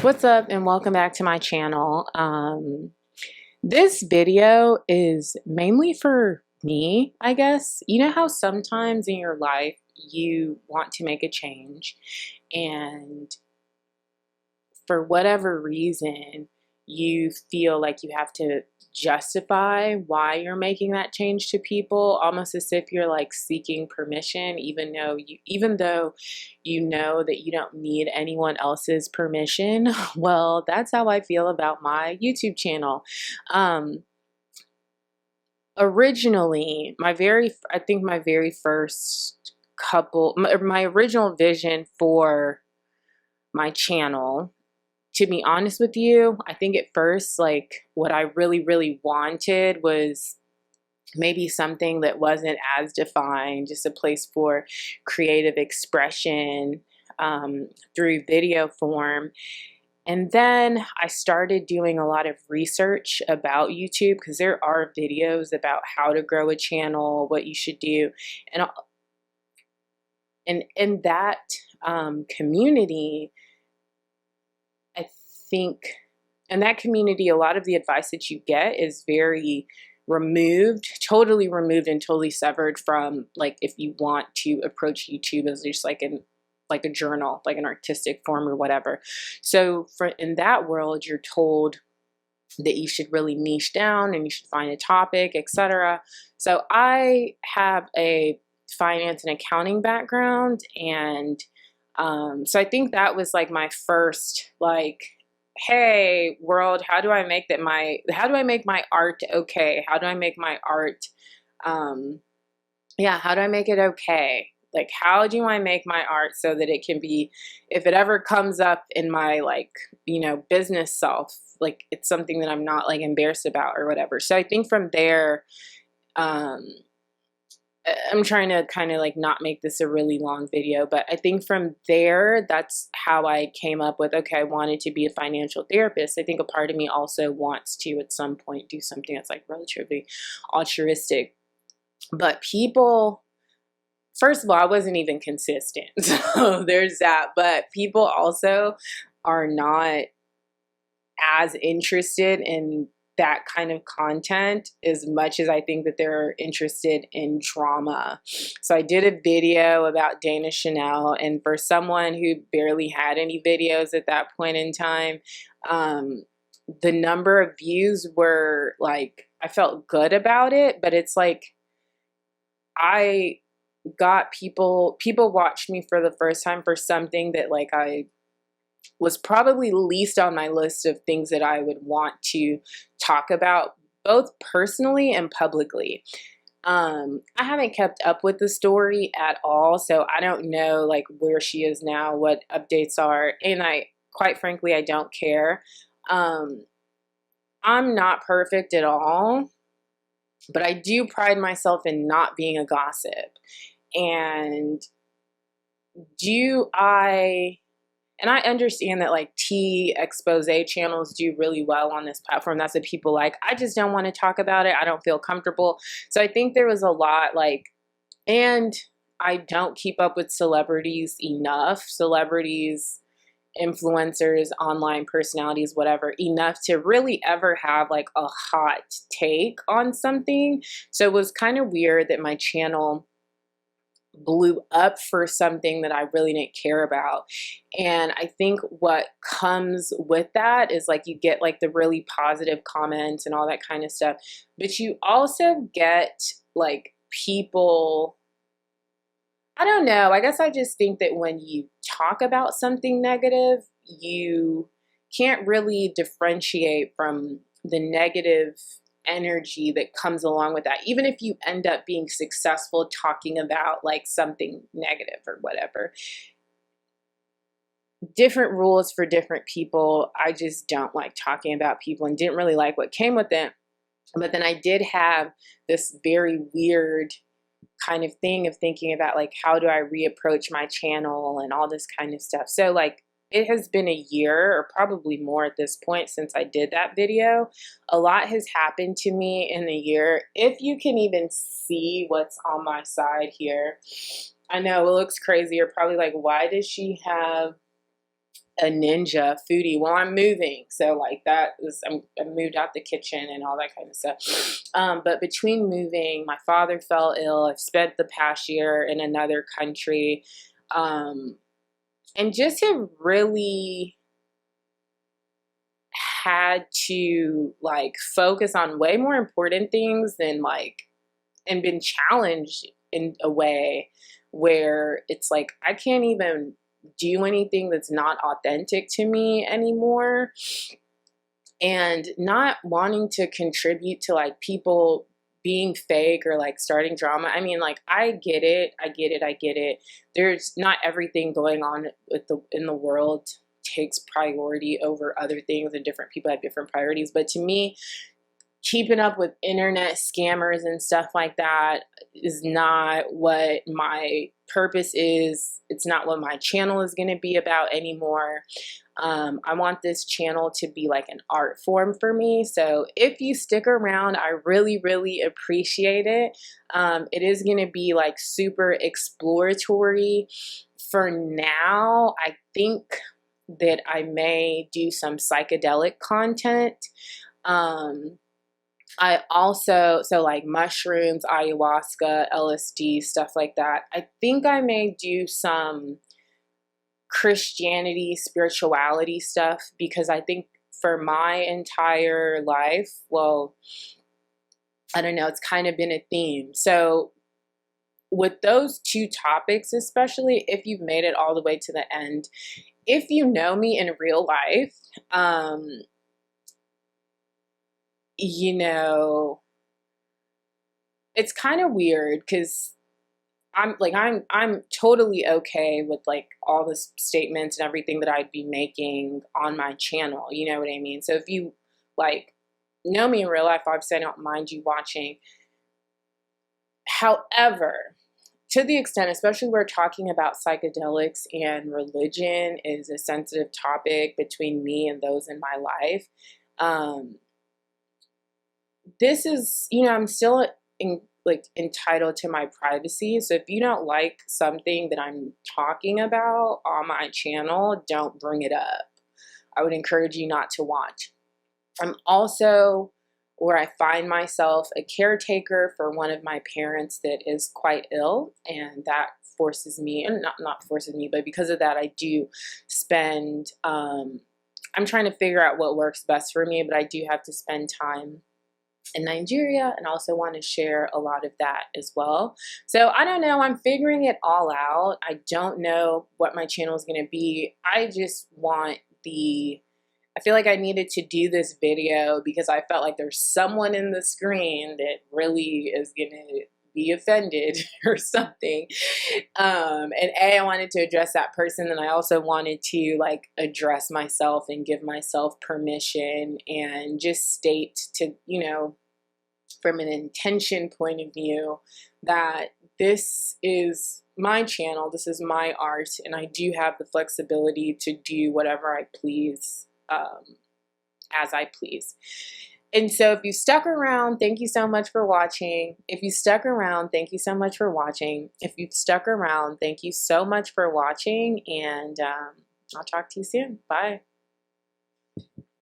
What's up and welcome back to my channel. This video is mainly for me, I guess. You know how sometimes in your life you want to make a change and for whatever reason you feel like you have to justify why you're making that change to people, almost as if you're like seeking permission, even though you know that you don't need anyone else's permission. Well, that's how I feel about my YouTube channel. Originally, I think my very first my original vision for my channel, to be honest with you, I think at first, like, what I really, really wanted was maybe something that wasn't as defined, just a place for creative expression through video form. And then I started doing a lot of research about YouTube because there are videos about how to grow a channel, what you should do. And in that community, I think in that community, a lot of the advice that you get is very totally removed and totally severed from, like, if you want to approach YouTube as just like a journal, like an artistic form or whatever. So in that world, you're told that you should really niche down and you should find a topic, etc. So I have a finance and accounting background, and so I think that was like my first, like, hey world, how do I make my art okay? How do I make my art how do I make it okay? Like, how do I make my art so that it can be, if it ever comes up in my, like, business self, like, it's something that I'm not like embarrassed about or whatever. So I think from there, um I'm trying to kind of like not make this a really long video, but I think from there, that's how I came up with, okay, I wanted to be a financial therapist. I think a part of me also wants to at some point do something that's like relatively altruistic. But people, first of all, I wasn't even consistent. So there's that. But people also are not as interested in that kind of content as much as I think that they're interested in drama. So I did a video about Dana Chanel, and for someone who barely had any videos at that point in time, the number of views were like, I felt good about it, but it's like I got people watched me for the first time for something that, like, I was probably least on my list of things that I would want to talk about, both personally and publicly. I haven't kept up with the story at all, so I don't know, like, where she is now, what updates are, and quite frankly, I don't care. I'm not perfect at all, but I do pride myself in not being a gossip. And I understand that, like, tea expose channels do really well on this platform. That's what people like. I just don't want to talk about it. I don't feel comfortable. So I think there was a lot, like, and I don't keep up with celebrities enough. Celebrities, influencers, online personalities, whatever, enough to really ever have like a hot take on something. So it was kind of weird that my channel blew up for something that I really didn't care about. And I think what comes with that is, like, you get like the really positive comments and all that kind of stuff, but you also get like people, I don't know, I guess I just think that when you talk about something negative, you can't really differentiate from the negative energy that comes along with that, even if you end up being successful talking about like something negative or whatever. Different rules for different people. I just don't like talking about people and didn't really like what came with it. But then I did have this very weird kind of thing of thinking about, like, how do I reapproach my channel and all this kind of stuff. So, like, it has been a year or probably more at this point since I did that video. A lot has happened to me in the year. If you can even see what's on my side here. I know it looks crazy. You're probably like, why does she have a ninja foodie. Well, I'm moving, so like that was I moved out the kitchen and all that kind of stuff. But between moving, my father fell ill. I've spent the past year in another country, and just have really had to like focus on way more important things than like, and been challenged in a way where it's like I can't even do anything that's not authentic to me anymore, and not wanting to contribute to like people being fake or like starting drama. I mean, like I get it. There's not everything going on with in the world takes priority over other things, and different people have different priorities. But to me, keeping up with internet scammers and stuff like that is not what my purpose is. It's not what my channel is going to be about anymore. I want this channel to be like an art form for me. So if you stick around, I really, really appreciate it. It is going to be like super exploratory. For now, I think that I may do some psychedelic content. I also, so like mushrooms, ayahuasca, LSD, stuff like that. I think I may do some Christianity, spirituality stuff, because I think for my entire life, well, I don't know, it's kind of been a theme. So with those two topics, especially if you've made it all the way to the end, if you know me in real life, you know, it's kind of weird because I'm totally okay with like all the statements and everything that I'd be making on my channel. You know what I mean? So if you like know me in real life, obviously I don't mind you watching. However, to the extent, especially we're talking about psychedelics and religion is a sensitive topic between me and those in my life. This is, you know, I'm still entitled to my privacy. So if you don't like something that I'm talking about on my channel, don't bring it up. I would encourage you not to watch. I'm also, where I find myself, a caretaker for one of my parents that is quite ill, and that forces me, and not forces me, but because of that I do spend, I'm trying to figure out what works best for me, but I do have to spend time in Nigeria and also want to share a lot of that as well. So I don't know, I'm figuring it all out. I don't know what my channel is going to be. I just want I feel like I needed to do this video because I felt like there's someone in the screen that really is going to be offended or something. And I wanted to address that person, and I also wanted to like address myself and give myself permission and just state to, you know, from an intention point of view, that this is my channel, this is my art, and I do have the flexibility to do whatever I please, as I please. And so if you stuck around, thank you so much for watching. If you stuck around, thank you so much for watching. If you've stuck around, thank you so much for watching, and I'll talk to you soon. Bye.